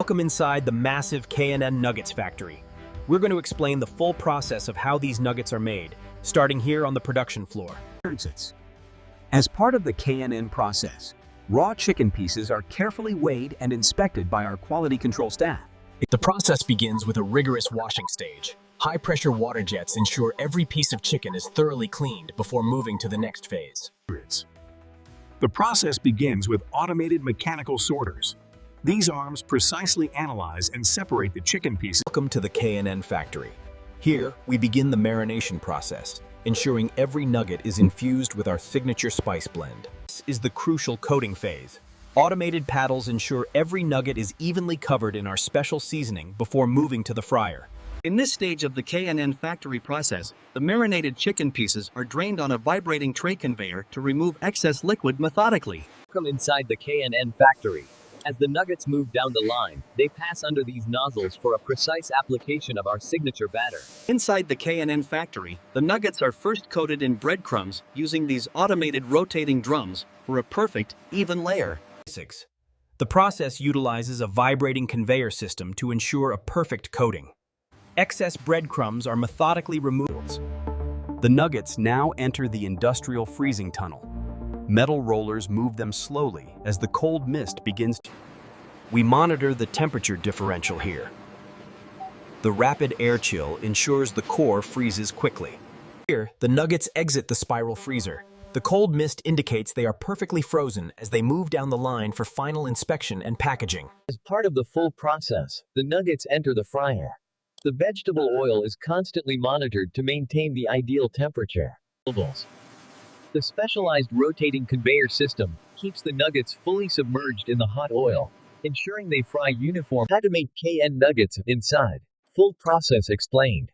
Welcome inside the massive K&N Nuggets factory. We're going to explain the full process of how these nuggets are made, starting here on the production floor. As part of the K&N process, raw chicken pieces are carefully weighed and inspected by our quality control staff. The process begins with a rigorous washing stage. High-pressure water jets ensure every piece of chicken is thoroughly cleaned before moving to the next phase. The process begins with automated mechanical sorters. These arms precisely analyze and separate the chicken pieces. Welcome to the K&N factory. Here, we begin the marination process, ensuring every nugget is infused with our signature spice blend. This is the crucial coating phase. Automated paddles ensure every nugget is evenly covered in our special seasoning before moving to the fryer. In this stage of the K&N factory process, the marinated chicken pieces are drained on a vibrating tray conveyor to remove excess liquid methodically. Welcome inside the K&N factory. As the nuggets move down the line, they pass under these nozzles for a precise application of our signature batter. Inside the K&N factory, the nuggets are first coated in breadcrumbs using these automated rotating drums for a perfect, even layer. The process utilizes a vibrating conveyor system to ensure a perfect coating. Excess breadcrumbs are methodically removed. The nuggets now enter the industrial freezing tunnel. Metal rollers move them slowly as the cold mist begins to... We monitor the temperature differential here. The rapid air chill ensures the core freezes quickly. Here, the nuggets exit the spiral freezer. The cold mist indicates they are perfectly frozen as they move down the line for final inspection and packaging. As part of the full process, the nuggets enter the fryer. The vegetable oil is constantly monitored to maintain the ideal temperature. The specialized rotating conveyor system keeps the nuggets fully submerged in the hot oil, ensuring they fry uniform. How to make K&N Nuggets inside. Full process explained.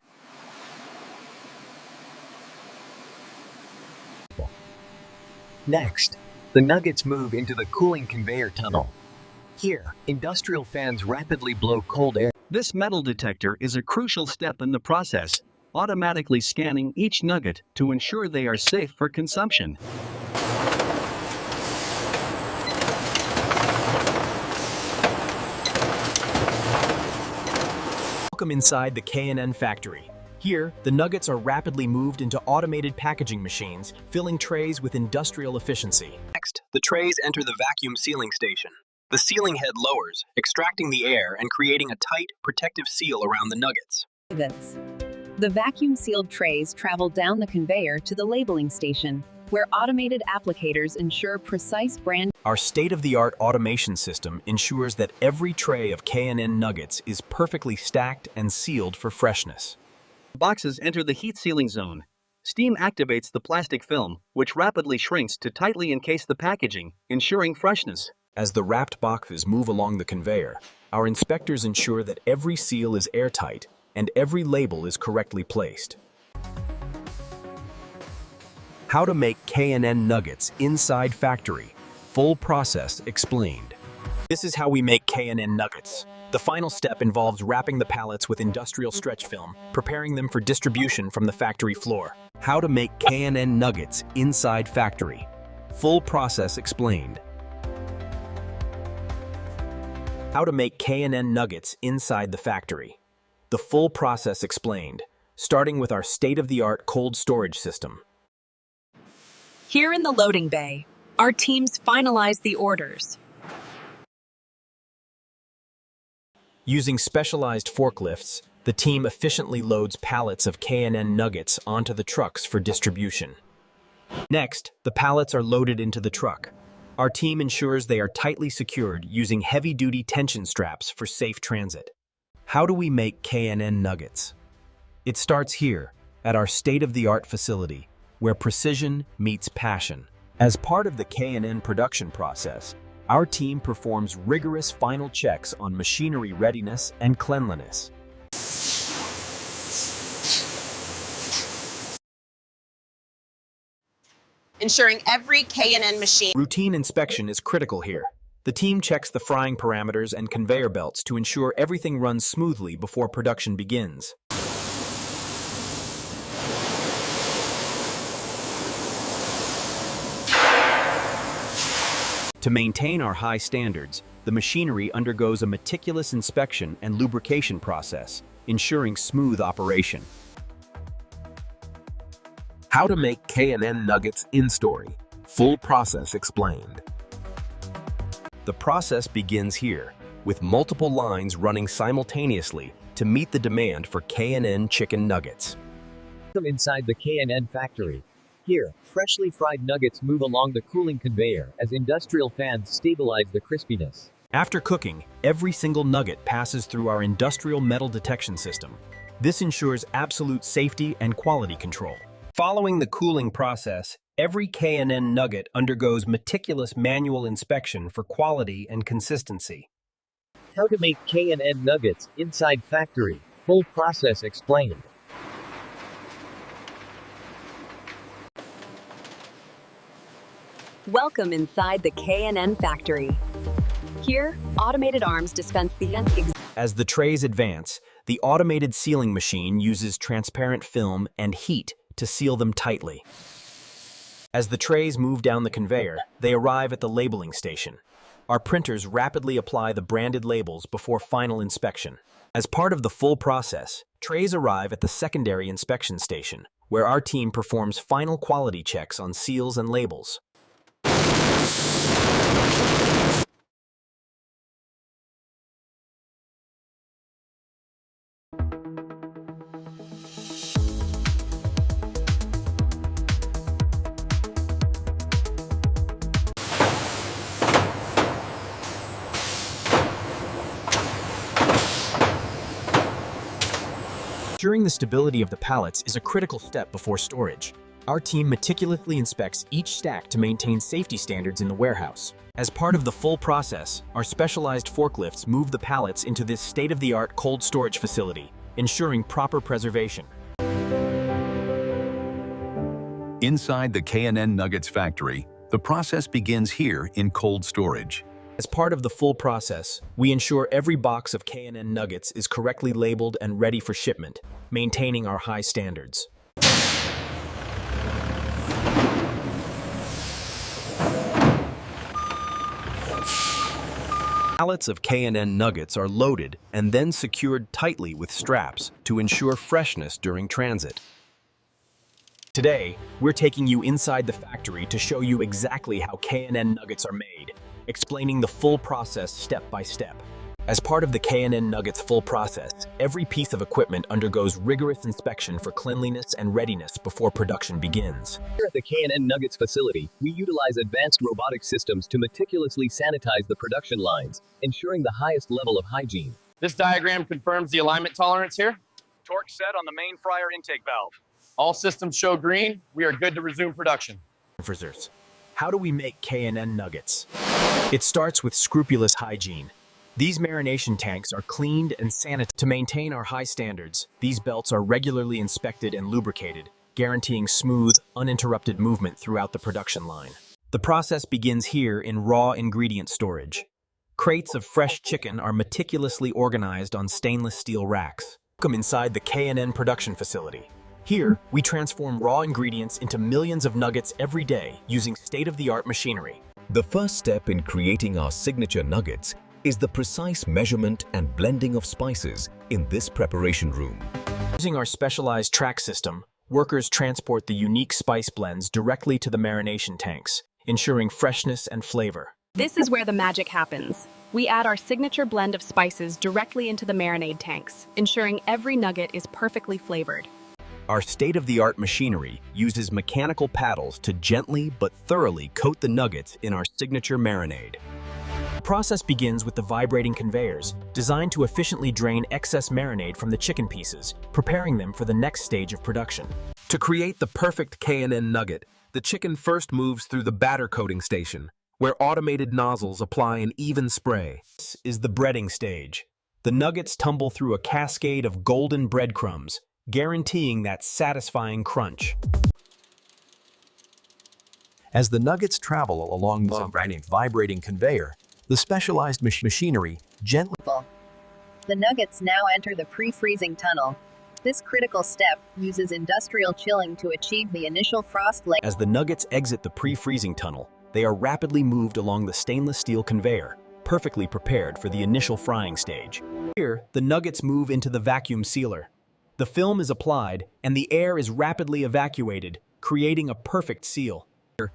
Next, the nuggets move into the cooling conveyor tunnel. Here, industrial fans rapidly blow cold air. This metal detector is a crucial step in the process, automatically scanning each nugget to ensure they are safe for consumption. Welcome inside the K&N factory. Here, the nuggets are rapidly moved into automated packaging machines, filling trays with industrial efficiency. Next, the trays enter the vacuum sealing station. The sealing head lowers, extracting the air and creating a tight, protective seal around the nuggets. The vacuum-sealed trays travel down the conveyor to the labeling station, where automated applicators ensure precise brand. Our state-of-the-art automation system ensures that every tray of K&N Nuggets is perfectly stacked and sealed for freshness. Boxes enter the heat sealing zone. Steam activates the plastic film, which rapidly shrinks to tightly encase the packaging, ensuring freshness. As the wrapped boxes move along the conveyor, our inspectors ensure that every seal is airtight and every label is correctly placed. How to make K&N Nuggets inside factory. Full process explained. This is how we make K&N Nuggets. The final step involves wrapping the pallets with industrial stretch film, preparing them for distribution from the factory floor. How to make K&N Nuggets inside factory. Full process explained. How to make K&N Nuggets inside the factory. The full process explained, starting with our state-of-the-art cold storage system. Here in the loading bay, our teams finalize the orders. Using specialized forklifts, the team efficiently loads pallets of K&N Nuggets onto the trucks for distribution. Next, the pallets are loaded into the truck. Our team ensures they are tightly secured using heavy-duty tension straps for safe transit. How do we make K&N Nuggets? It starts here, at our state-of-the-art facility, where precision meets passion. As part of the K&N production process, our team performs rigorous final checks on machinery readiness and cleanliness. Ensuring every K&N machine. Routine inspection is critical here. The team checks the frying parameters and conveyor belts to ensure everything runs smoothly before production begins. To maintain our high standards, the machinery undergoes a meticulous inspection and lubrication process, ensuring smooth operation. How to make K&N Nuggets in story. Full process explained. The process begins here, with multiple lines running simultaneously to meet the demand for K&N chicken nuggets. Welcome inside the K&N factory. Here, freshly fried nuggets move along the cooling conveyor as industrial fans stabilize the crispiness. After cooking, every single nugget passes through our industrial metal detection system. This ensures absolute safety and quality control. Following the cooling process, every K&N nugget undergoes meticulous manual inspection for quality and consistency. How to make K&N Nuggets inside factory. Full process explained. Welcome inside the K&N factory. Here, automated arms dispense the As the trays advance, the automated sealing machine uses transparent film and heat to seal them tightly. As the trays move down the conveyor, they arrive at the labeling station. Our printers rapidly apply the branded labels before final inspection. As part of the full process, trays arrive at the secondary inspection station, where our team performs final quality checks on seals and labels. Ensuring the stability of the pallets is a critical step before storage. Our team meticulously inspects each stack to maintain safety standards in the warehouse. As part of the full process, our specialized forklifts move the pallets into this state-of-the-art cold storage facility, ensuring proper preservation. Inside the K&N Nuggets factory, the process begins here in cold storage. As part of the full process, we ensure every box of K&N Nuggets is correctly labeled and ready for shipment, maintaining our high standards. Pallets of K&N Nuggets are loaded and then secured tightly with straps to ensure freshness during transit. Today, we're taking you inside the factory to show you exactly how K&N Nuggets are made, explaining the full process step by step. As part of the K&N Nuggets full process, every piece of equipment undergoes rigorous inspection for cleanliness and readiness before production begins. Here at the K&N Nuggets facility, we utilize advanced robotic systems to meticulously sanitize the production lines, ensuring the highest level of hygiene. This diagram confirms the alignment tolerance here. Torque set on the main fryer intake valve. All systems show green. We are good to resume production. How do we make K&N Nuggets? It starts with scrupulous hygiene. These marination tanks are cleaned and sanitized. To maintain our high standards, these belts are regularly inspected and lubricated, guaranteeing smooth, uninterrupted movement throughout the production line. The process begins here in raw ingredient storage. Crates of fresh chicken are meticulously organized on stainless steel racks. Welcome inside the K&N production facility. Here, we transform raw ingredients into millions of nuggets every day using state-of-the-art machinery. The first step in creating our signature nuggets is the precise measurement and blending of spices in this preparation room. Using our specialized track system, workers transport the unique spice blends directly to the marination tanks, ensuring freshness and flavor. This is where the magic happens. We add our signature blend of spices directly into the marinade tanks, ensuring every nugget is perfectly flavored. Our state-of-the-art machinery uses mechanical paddles to gently but thoroughly coat the nuggets in our signature marinade. The process begins with the vibrating conveyors, designed to efficiently drain excess marinade from the chicken pieces, preparing them for the next stage of production. To create the perfect K&N nugget, the chicken first moves through the batter coating station, where automated nozzles apply an even spray. This is the breading stage. The nuggets tumble through a cascade of golden breadcrumbs, guaranteeing that satisfying crunch. As the nuggets travel along the vibrating conveyor, the specialized machinery gently... The nuggets now enter the pre-freezing tunnel. This critical step uses industrial chilling to achieve the initial frost layer. As the nuggets exit the pre-freezing tunnel, they are rapidly moved along the stainless steel conveyor, perfectly prepared for the initial frying stage. Here, the nuggets move into the vacuum sealer. The film is applied, and the air is rapidly evacuated, creating a perfect seal.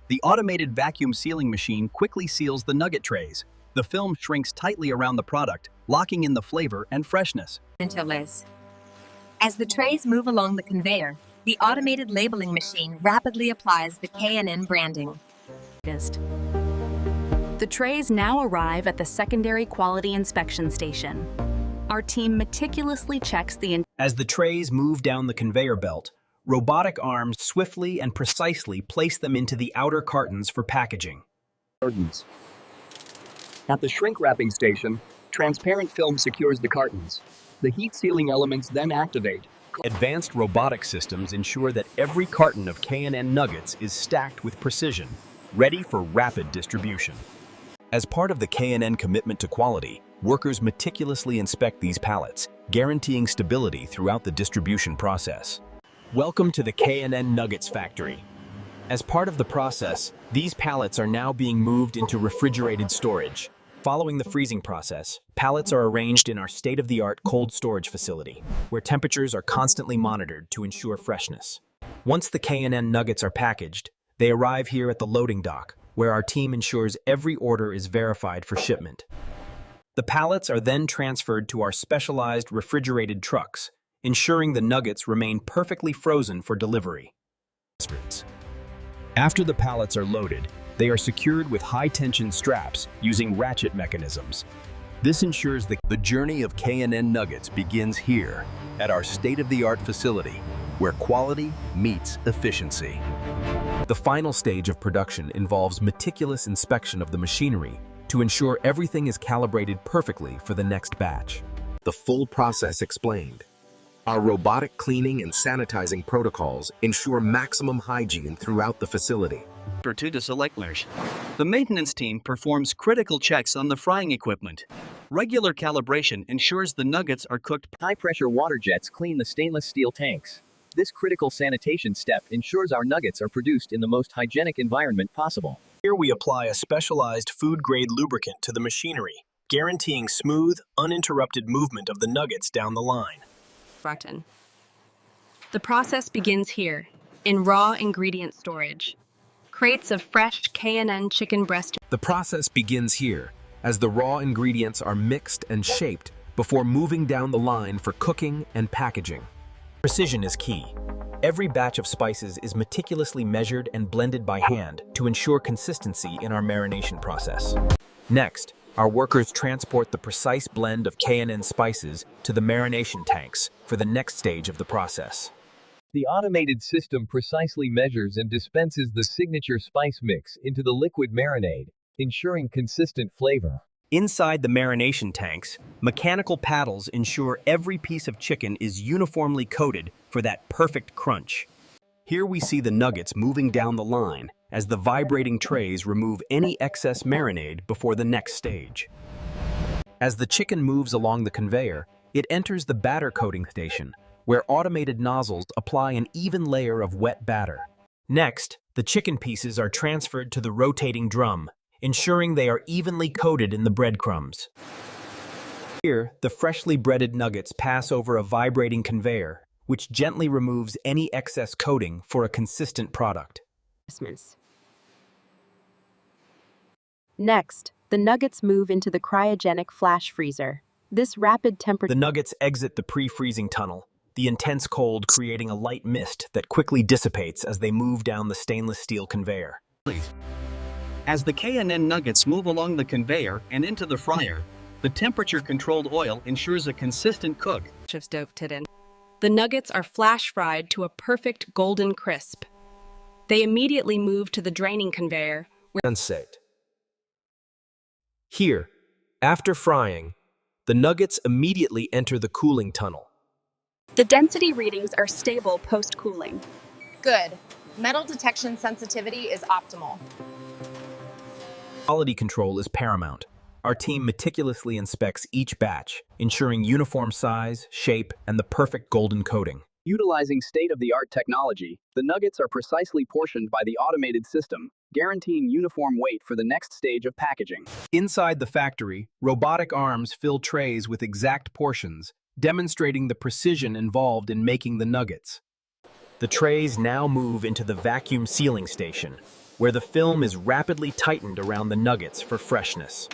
The automated vacuum sealing machine quickly seals the nugget trays. The film shrinks tightly around the product, locking in the flavor and freshness. As the trays move along the conveyor, the automated labeling machine rapidly applies the K&N branding. The trays now arrive at the secondary quality inspection station. Our team meticulously checks As the trays move down the conveyor belt, robotic arms swiftly and precisely place them into the outer cartons for packaging. At the shrink wrapping station, transparent film secures the cartons. The heat sealing elements then activate. Advanced robotic systems ensure that every carton of K&N Nuggets is stacked with precision, ready for rapid distribution. As part of the K&N commitment to quality, workers meticulously inspect these pallets, guaranteeing stability throughout the distribution process. Welcome to the K&N Nuggets factory. As part of the process, these pallets are now being moved into refrigerated storage. Following the freezing process, pallets are arranged in our state-of-the-art cold storage facility, where temperatures are constantly monitored to ensure freshness. Once the K&N Nuggets are packaged, they arrive here at the loading dock, where our team ensures every order is verified for shipment. The pallets are then transferred to our specialized refrigerated trucks, ensuring the nuggets remain perfectly frozen for delivery. After the pallets are loaded, they are secured with high-tension straps using ratchet mechanisms. This ensures the journey of K&N Nuggets begins here, at our state-of-the-art facility, where quality meets efficiency. The final stage of production involves meticulous inspection of the machinery to ensure everything is calibrated perfectly for the next batch. The full process explained. Our robotic cleaning and sanitizing protocols ensure maximum hygiene throughout the facility. The maintenance team performs critical checks on the frying equipment. Regular calibration ensures the nuggets are cooked. High-pressure water jets clean the stainless steel tanks. This critical sanitation step ensures our nuggets are produced in the most hygienic environment possible. Here we apply a specialized food-grade lubricant to the machinery, guaranteeing smooth, uninterrupted movement of the nuggets down the line. The process begins here, in raw ingredient storage. Crates of fresh K&N chicken breast. The process begins here, as the raw ingredients are mixed and shaped before moving down the line for cooking and packaging. Precision is key. Every batch of spices is meticulously measured and blended by hand to ensure consistency in our marination process. Next, our workers transport the precise blend of K&N spices to the marination tanks for the next stage of the process. The automated system precisely measures and dispenses the signature spice mix into the liquid marinade, ensuring consistent flavor. Inside the marination tanks, mechanical paddles ensure every piece of chicken is uniformly coated for that perfect crunch. Here we see the nuggets moving down the line as the vibrating trays remove any excess marinade before the next stage. As the chicken moves along the conveyor, it enters the batter coating station, where automated nozzles apply an even layer of wet batter. Next, the chicken pieces are transferred to the rotating drum, ensuring they are evenly coated in the breadcrumbs. Here, the freshly breaded nuggets pass over a vibrating conveyor, which gently removes any excess coating for a consistent product. Next, the nuggets move into the cryogenic flash freezer. This rapid temperature... The nuggets exit the pre-freezing tunnel, the intense cold creating a light mist that quickly dissipates as they move down the stainless steel conveyor. As the K&N Nuggets move along the conveyor and into the fryer, the temperature-controlled oil ensures a consistent cook. The nuggets are flash fried to a perfect golden crisp. They immediately move to the draining conveyor, where Here, after frying, the nuggets immediately enter the cooling tunnel. the density readings are stable post-cooling. Good. Metal detection sensitivity is optimal. Quality control is paramount. Our team meticulously inspects each batch, ensuring uniform size, shape, and the perfect golden coating. Utilizing state-of-the-art technology, the nuggets are precisely portioned by the automated system, guaranteeing uniform weight for the next stage of packaging. Inside the factory, robotic arms fill trays with exact portions, demonstrating the precision involved in making the nuggets. The trays now move into the vacuum sealing station, where the film is rapidly tightened around the nuggets for freshness.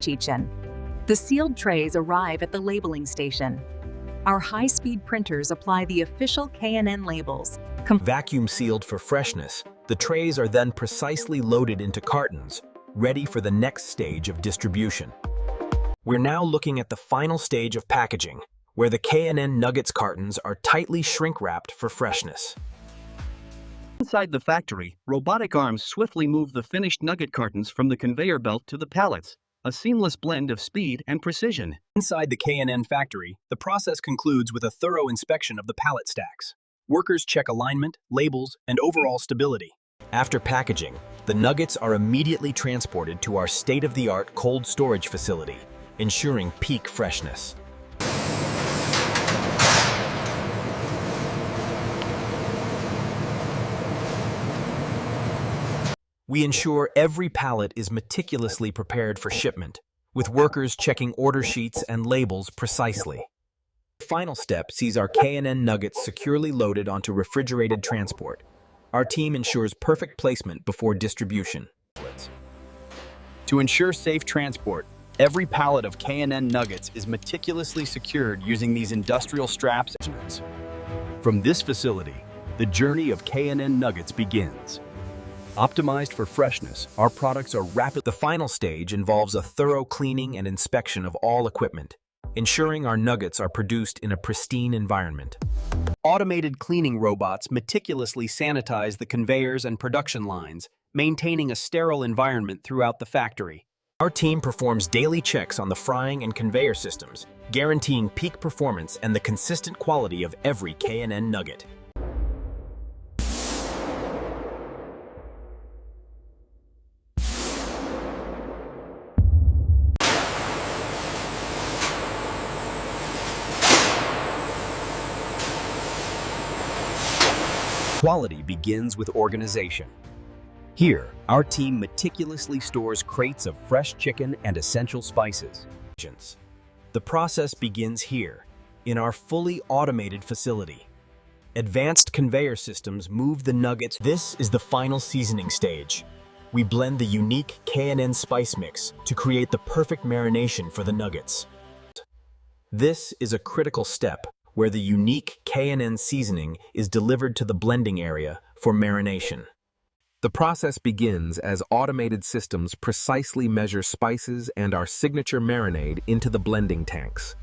The sealed trays arrive at the labeling station. Our high-speed printers apply the official K&N labels. Vacuum sealed for freshness, the trays are then precisely loaded into cartons, ready for the next stage of distribution. We're now looking at the final stage of packaging, where the K&N Nuggets cartons are tightly shrink-wrapped for freshness. Inside the factory, robotic arms swiftly move the finished nugget cartons from the conveyor belt to the pallets, a seamless blend of speed and precision. Inside the K&N factory, the process concludes with a thorough inspection of the pallet stacks. Workers check alignment, labels, and overall stability. After packaging, the nuggets are immediately transported to our state-of-the-art cold storage facility, ensuring peak freshness. We ensure every pallet is meticulously prepared for shipment, with workers checking order sheets and labels precisely. The final step sees our K&N Nuggets securely loaded onto refrigerated transport. Our team ensures perfect placement before distribution. To ensure safe transport, every pallet of K&N Nuggets is meticulously secured using these industrial straps. From this facility, the journey of K&N Nuggets begins. Optimized for freshness, our products are rapid. The final stage involves a thorough cleaning and inspection of all equipment, ensuring our nuggets are produced in a pristine environment. Automated cleaning robots meticulously sanitize the conveyors and production lines, maintaining a sterile environment throughout the factory. Our team performs daily checks on the frying and conveyor systems, guaranteeing peak performance and the consistent quality of every K&N nugget. Quality begins with organization. Here, our team meticulously stores crates of fresh chicken and essential spices. The process begins here, in our fully automated facility. Advanced conveyor systems move the nuggets. This is the final seasoning stage. We blend the unique K&N spice mix to create the perfect marination for the nuggets. This is a critical step, where the unique K&N seasoning is delivered to the blending area for marination. The process begins as automated systems precisely measure spices and our signature marinade into the blending tanks.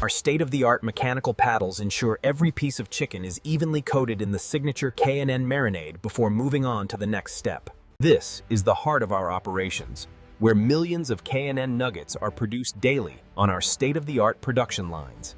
Our state-of-the-art mechanical paddles ensure every piece of chicken is evenly coated in the signature K&N marinade before moving on to the next step. This is the heart of our operations, where millions of K&N nuggets are produced daily on our state-of-the-art production lines.